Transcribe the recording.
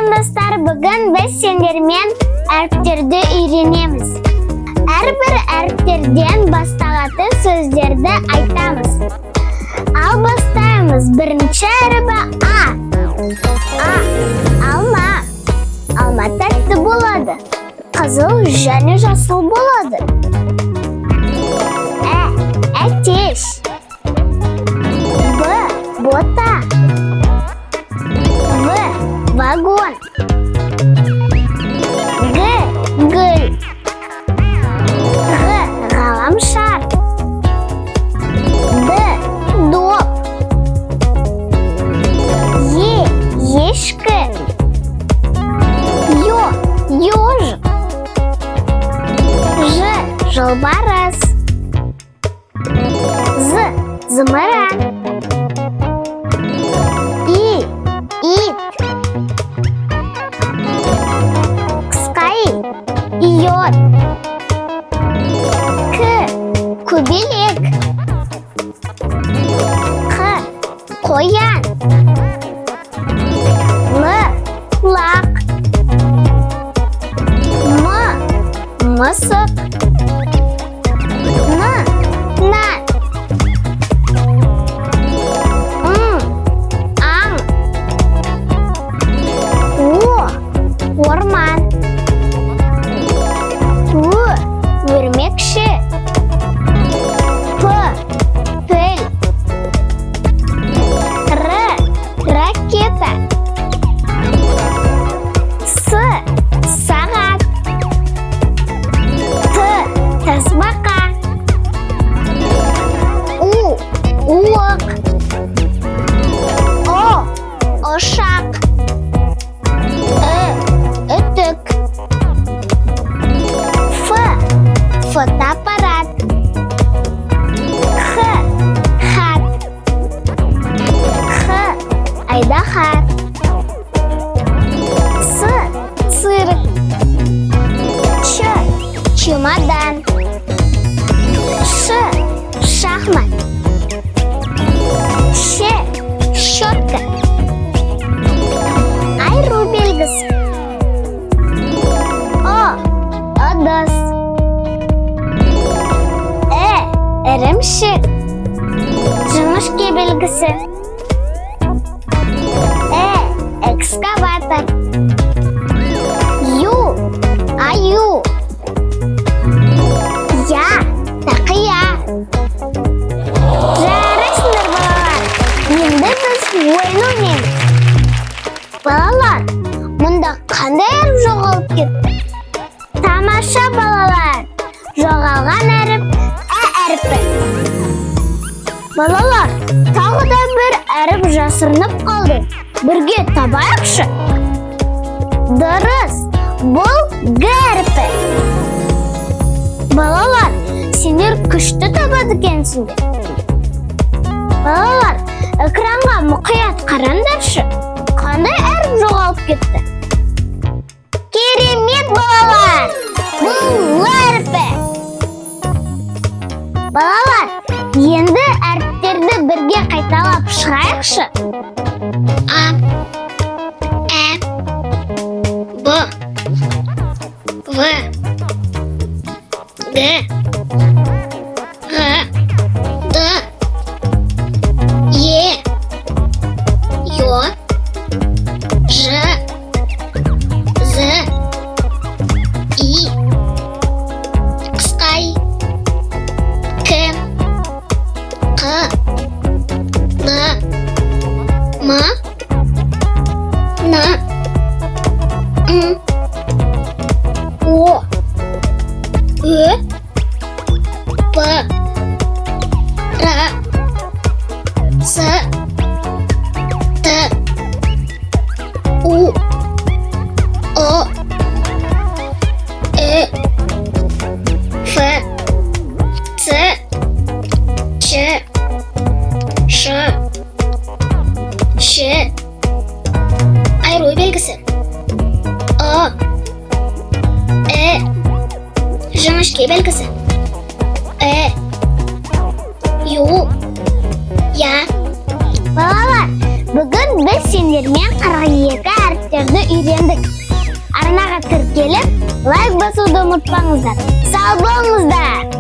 Достар, бүгін біз сендермен әріптерді үйренеміз. Әрбір әріптерден басталатын сөздерді айтамыз. Ал бастаймыз. Бірінші әрібі А. Алма. Алма тәтті болады. Қызыл және жасыл болады. Әтеш. Бота. Вагон. Гүл. Ғаламшар. Доп. Ешкі. Ёжик. Жолбарыс. Зымыран. Ит. Йод. Көбелек. Қоян. Лақ. Мысық. Нан. Аң. Орман. Өрмекші. Піл. Ракета. Сағат. Тасбақа. Уық. Ошақ. Үтік. Фотоаппарат. Хат. Айдаһар. Цирк. Чемодан. Шахмат. Щетка. Айыру белгісі. Ыдыс. Ірімшік. Жіңішке белгісі. Экскаватор. Аю. Тақия. Жарайсыңдар, балалар. Енді біз ойын ойнаймыз. Балалар, мұнда қандай әріп жоғалып кетті? Тамаша, балалар. Жоғалған әріп әріпі. Балалар, тағы да бір әріп жасырынып қалды. Бірге табайықшы. Дұрыс, бұл Г әріпі. Балалар, сендер күшті табады екенсіңдер. Балалар, экранға мұқият қараңдаршы. Қандай әріп жоғалып кетті? Керемет, балалар! Бұл әріпі. Балалар, енді әріптерді бірге қайталап шығайықшы. А, Б, В, Г, Г, Д, Е, Ё, Ж, З, И, қысқай, К, Н, М, Н, О, П, Р, С, Т, У, О, Ф, Ц, Ч, Ш, айыру белгісі. Жіңішке белгісі. Ю, Я. Балалар, бүгін біз сендермен 42 әріптерді үйрендік. Арнаға тіркеліп, лайк басуды ұмытпаңыздар. Сау болыңыздар!